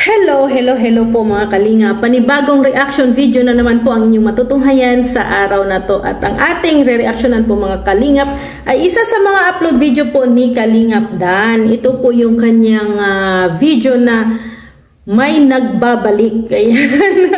Hello po mga kalinga. Panibagong reaction video na naman po ang inyong matutunghayan sa araw na to. At ang ating re-reactionan po mga kalingap ay isa sa mga upload video po ni Kalingap Dan. Ito po yung kanyang video na may nagbabalik. Ayan.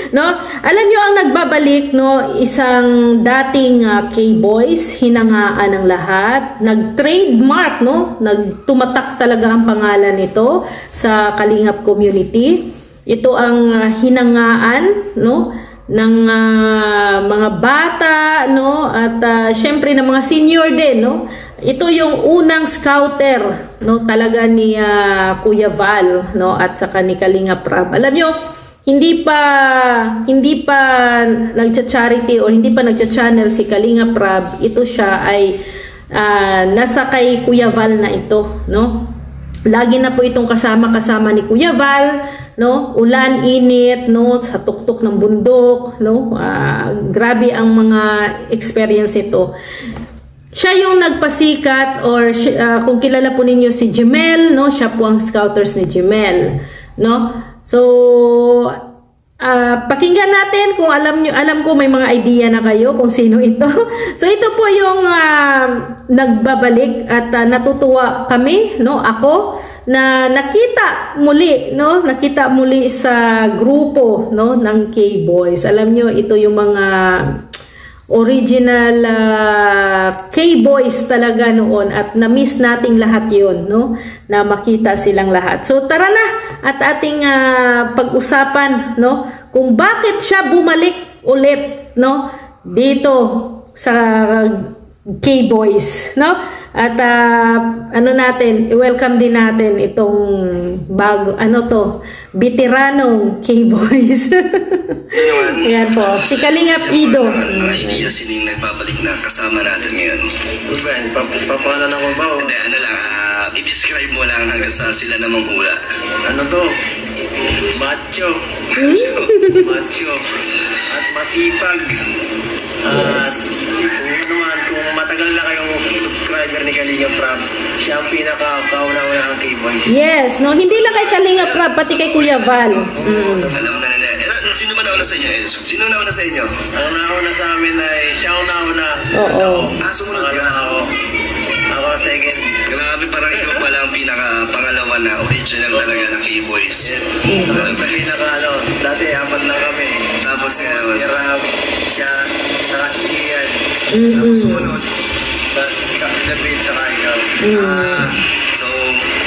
No? Alam nyo ang nagbabalik, no? Isang dating K-Boys, hinangaan ng lahat, nag-trademark, no? Nagtumatak talaga ang pangalan nito sa Kalingap community. Ito ang hinangaan, no? Ng mga bata, no? At syempre ng mga senior din, no? Ito yung unang scouter, no? Talaga ni Kuya Val, no? At saka ni Kalingap Rab. Alam nyo, hindi pa nagcha-charity or hindi pa nagcha-channel si Kalingap Rab. Ito siya ay nasa kay Kuya Val na ito, no? Lagi na po itong kasama ni Kuya Val, no? Ulan, init, no? Sa tuktok ng bundok, no? Grabe ang mga experience ito. Siya yung nagpasikat or kung kilala po ninyo si Jemel, no? Siya po ang scouters ni Jemel, no? So, pakinggan natin kung alam ko may mga idea na kayo kung sino ito. So, ito po yung nagbabalik at natutuwa kami, no? Ako na nakita muli sa grupo, no, ng K-Boys. Alam nyo, ito yung mga original K-Boys talaga noon at na-miss nating lahat yon, no? Na makita silang lahat. So tara na at ating pag-usapan, no, kung bakit siya bumalik ulit, no, dito sa K-Boys, no? At i-welcome din natin itong veteranong K-Boys. Yan po, si Kalingap Ido. Mga idea sining nagbabalik na kasama natin ngayon. Papalan ako ba? Hindi, i-describe mo lang hanggang sa sila namang hula. Ano to? Macho. Macho. At masipag. At kung matagal na kayong subscriber ni Kalingap Rab, siya ang pinaka-kauna-unahang K-Boys. Yes, no, hindi lang kay Kalingap Rab, pati kay Kuya Val. Alam na nila. Sino man nauna sa inyo? Sino nauna sa inyo? Ang nauna sa amin ay siya ang nauna. Oo. Sumunod ka? Ako second. Grabe, parang ikaw pala ang pinaka-pangalawa na original talaga na K-Boys. Yes. Dati apat lang kami. Tapos si Rab, siya, saka si Ian. Sumunod. Tapos David, saka ikaw. So,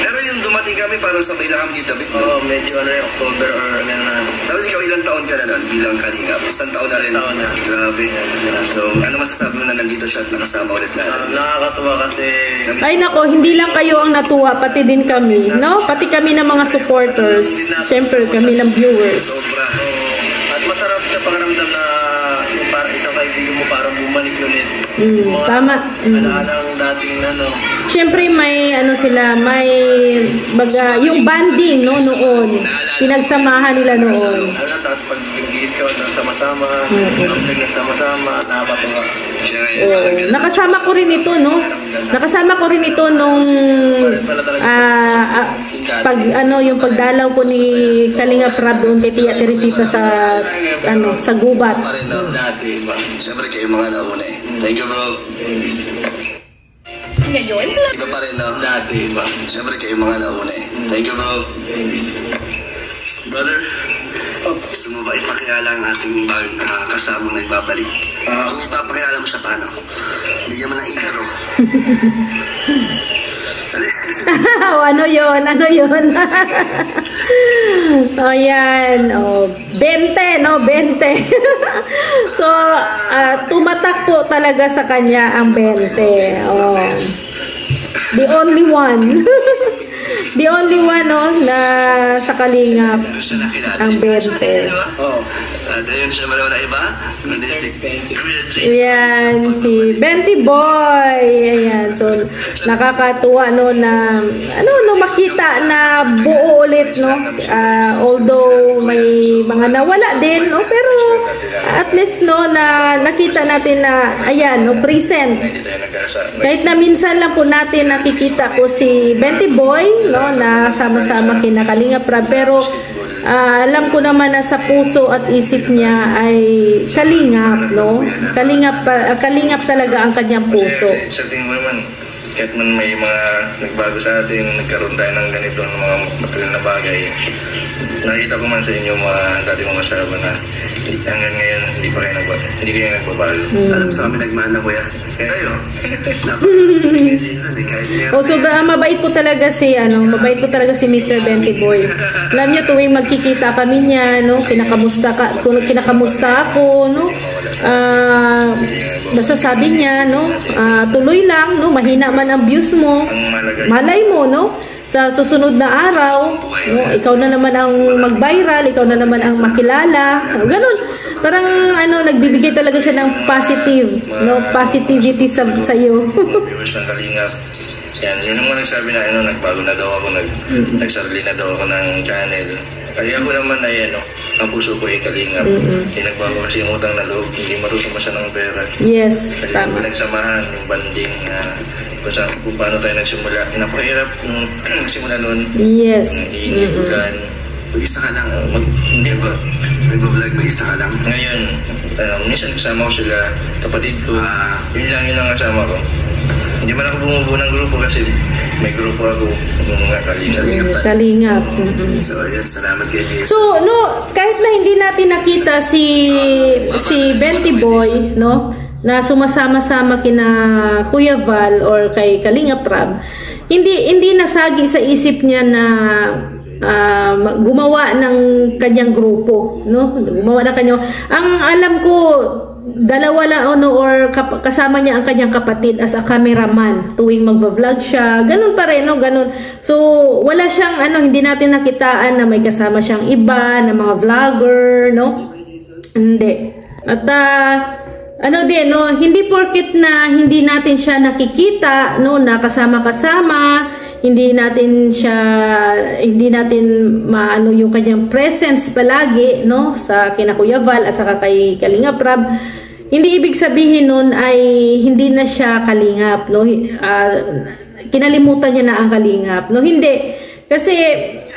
pero yung dumating kami parang sabay na kami ni David. Oo, medyo October or na. Tapos ikaw ilang taon ka na nun bilang Kalingap? Isang taon na rin? Taon na. Grabe. So, ano masasabi mo na nandito siya at nakasama ulit natin? Nakakatuwa kasi... Ay nako, hindi lang kayo ang natuwa, pati din kami, no? Pati kami ng mga supporters. Siyempre, kami ng viewers. Sobra. At masarap sa pakiramdam na yung parang isang kaibigan mo parang bumalik ulit. Tama. Alaalang dating Siyempre may yung banding, no, noon. Pinagsamahan nila noon. Tapos pag nag-i-scout na sama-sama, nagsama-sama, nakakatuwa. Nakasama ko rin ito, no? Nakasama ko rin ito nung yung pagdalaw ko ni Kalingap Rab doon kay Tia Teresita sa gubat. Siyempre kayo mga nauna eh. Thank you, bro. Ngayon? Iba pa rin, no? Dati ba? Siyempre kayo mga nauna eh. Thank you, bro. Brother, gusto mo ba ipakilala ang ating kasamang nagbabalik? Kung ipapakilala mo siya paano? Bigyan mo ng intro. Ano yun? O yan, 20, no? 20. So, tumatak po talaga sa kanya ang 20. The only one. The only one, no, na sa Kalingap ang 20. At ayun siya malawa na iba. Ayan, si Benty Boy. Ayan, so nakakatuwa, no, na makita na buo ulit, no. Although may mga nawala din, no, pero at least, no, na nakita natin na ayan, no, present. Kahit na minsan lang po natin nakikita ko si Benty Boy, no, na sama-sama kina Kalingap Rab, pero alam ko naman na sa puso at isip niya ay kalingap, no? Kalingap talaga ang kanyang puso. Sa tingin mo naman, kahit man may mga nagbago sa atin, nagkaroon tayo ng ganito ng mga material na bagay, nakita ko man sa inyo mga dati mong kasama na hanggang ngayon hindi kayo nagbabago. Alam sa kami nagmana kuya. Sa'yo. Sobrang mabait po talaga si Mr. Benty Boy. Alam niyo tuwing magkikita kami niya, no, kinakamusta ako, no. Basta sabi niya, no, tuloy lang, no, mahina man ang views mo. Malay mo, no, sa susunod na araw, no, ikaw na naman ang mag-viral, ikaw na naman ang makilala. Ganun. Parang nagbibigay talaga siya ng positivity sa iyo. Viewers ng Kalingap. Yan, yun naman nagsabi na nagbago na daw ako, nagsarili na daw ako ng channel. Kaya ako naman ay ang puso ko ay Kalingap. Hindi nagbago kasi yung utang na loob, hindi marusuma siya ng pera. Yes, kasi tama. Nagsamahan, yung banding, kung paano tayo nagsimula. Napakahirap nung nagsimula noon. Yes. Inibulan. Mag-isa ka lang. Hindi ba? Nag-vlog, mag-isa ka lang. Ngayon, minsan kasama ko sila, kapatid ko. Yun ang kasama ko. Hindi man ako bumubuo ng grupo kasi may grupo ako ng mga Kalingap. So, ayun, salamat kay Jesus. So, no, kahit na hindi natin nakita si Benty Boy, no, na sumasama-sama kina Kuya Val or kay Kalingap Rab, hindi nasagi sa isip niya na gumawa ng kanyang grupo, no? Gumawa ng kanyang, ang alam ko dalawa lang or kasama niya ang kanyang kapatid as a cameraman tuwing magva-vlog siya, ganun pa rin, no? Ganun. So wala siyang hindi natin nakitaan na may kasama siyang iba na mga vlogger, no? Hindi. At hindi porket na hindi natin siya nakikita, no, na kasama-kasama, hindi natin maano yung kanyang presence palagi, no, sa kina Kuya Val at saka kay Kalingap Rab. Hindi ibig sabihin nun ay hindi na siya kalingap, no? Kinalimutan niya na ang kalingap, no? Hindi. Kasi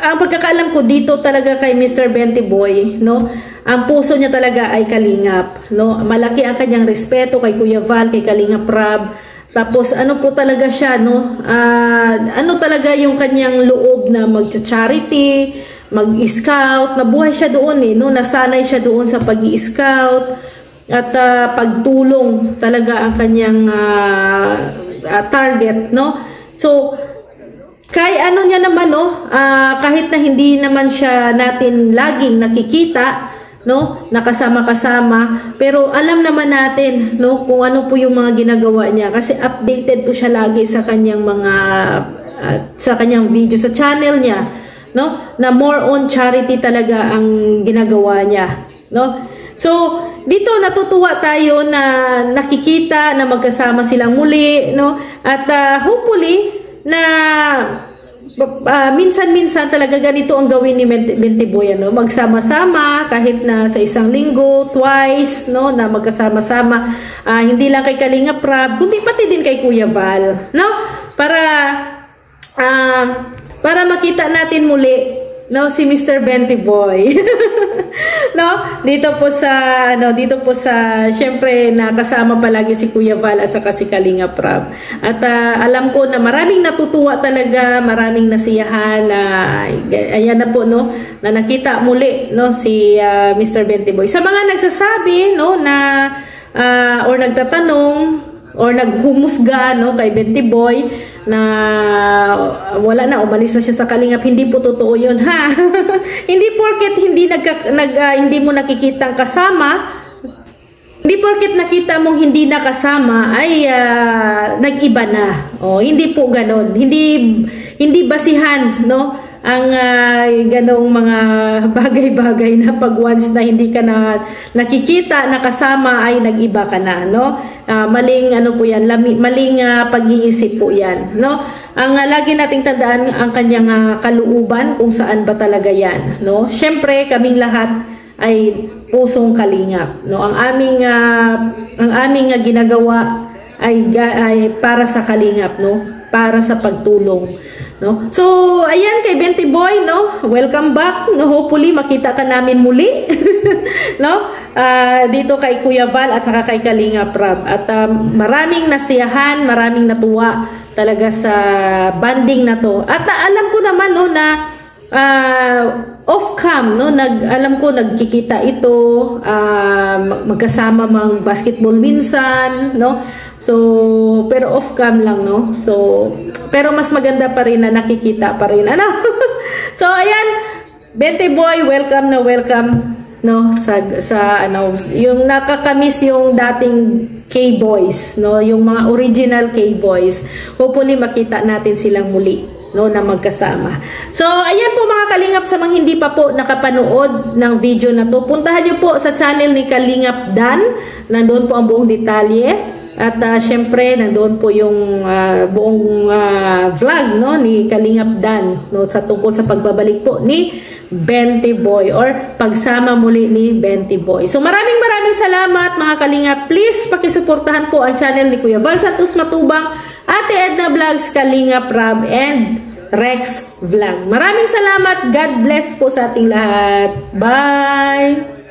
ang pagkakaalam ko dito talaga kay Mr. Benty Boy, no, ang puso niya talaga ay kalingap, no? Malaki ang kanyang respeto kay Kuya Val, kay Kalingap Rab. Tapos po talaga siya, no? Talaga yung kanyang loob na mag-charity, mag-scout, nabuhay siya doon, no? Nasanay siya doon sa pag-i-scout at pagtulong talaga ang kanyang target, no? So kay niya naman, no, kahit na hindi naman siya natin laging nakikita, no, nakasama-kasama, pero alam naman natin, no, kung ano po yung mga ginagawa niya kasi updated po siya lagi sa kanyang mga sa kanyang video sa channel niya, no, na more on charity talaga ang ginagawa niya, no. So dito natutuwa tayo na nakikita na magkasama silang muli, no, at hopefully na minsan-minsan talaga ganito ang gawin ni Benty Boy, no? Magsama-sama kahit na sa isang linggo, twice, no, na magkasama-sama, hindi lang kay Kalingap Rab, kundi pati din kay Kuya Val, no? Para makita natin muli, no, si Mr. Benty Boy. No, dito po sa syempre nakasama palagi si Kuya Val at saka si Kalingap Rab. At alam ko na maraming natutuwa talaga, maraming nasiyahan na ayan na po, no, na nakita muli, no, si Mr. Benty Boy. Sa mga nagsasabi, no, na or nagtatanong or naghumusga, no, kay Benty Boy na wala na, umalis na siya sa Kalingap, hindi po totoo yun, ha. Hindi porket hindi mo nakikita kasama, hindi porket nakita mong hindi nakasama ay nag-iba na. Hindi po ganon, hindi basihan, no, ang ganong mga bagay-bagay na pag once na hindi ka na nakikita, nakasama ay nag-iba ka na, no? Maling po yan, maling pag-iisip po yan, no? Ang lagi nating tandaan ang kanyang kalooban kung saan ba talaga yan, no? Syempre kaming lahat ay pusong kalingap, no? Ang aming ginagawa ay para sa kalingap, no? para sa pagtulong, no? So ayan, kay Bente Boy, no, welcome back, no, hopefully makita ka namin muli no, dito kay Kuya Val at saka kay Kalinga Prab, at maraming nasiyahan, maraming natuwa talaga sa banding na to. At alam ko naman, no, na off cam, no, alam ko nagkikita ito, magkasama mang basketball minsan, no. So pero off cam lang, no. So pero mas maganda pa rin na nakikita pa rin, ano. So ayan, Bente Boy, welcome na welcome, no, sa ano, yung nakakamiss yung dating K-boys, no, yung mga original K-boys. Hopefully makita natin silang muli, no, na magkasama. So ayan po mga kalingap, sa mga hindi pa po nakapanood ng video na to, puntahan niyo po sa channel ni Kalingap Dan. Nandoon po ang buong detalye. At syempre nandoon po yung buong vlog, no, ni Kalingap Dan, no, sa tungkol sa pagbabalik po ni Bente Boy or pagsama muli ni Bente Boy. So maraming salamat mga kalingap. Please pakisuportahan po ang channel ni Kuya Val Santos Matubang, Ate Edna Vlogs, Kalinga Prab, and Rex Vlog. Maraming salamat. God bless po sa ating lahat. Bye!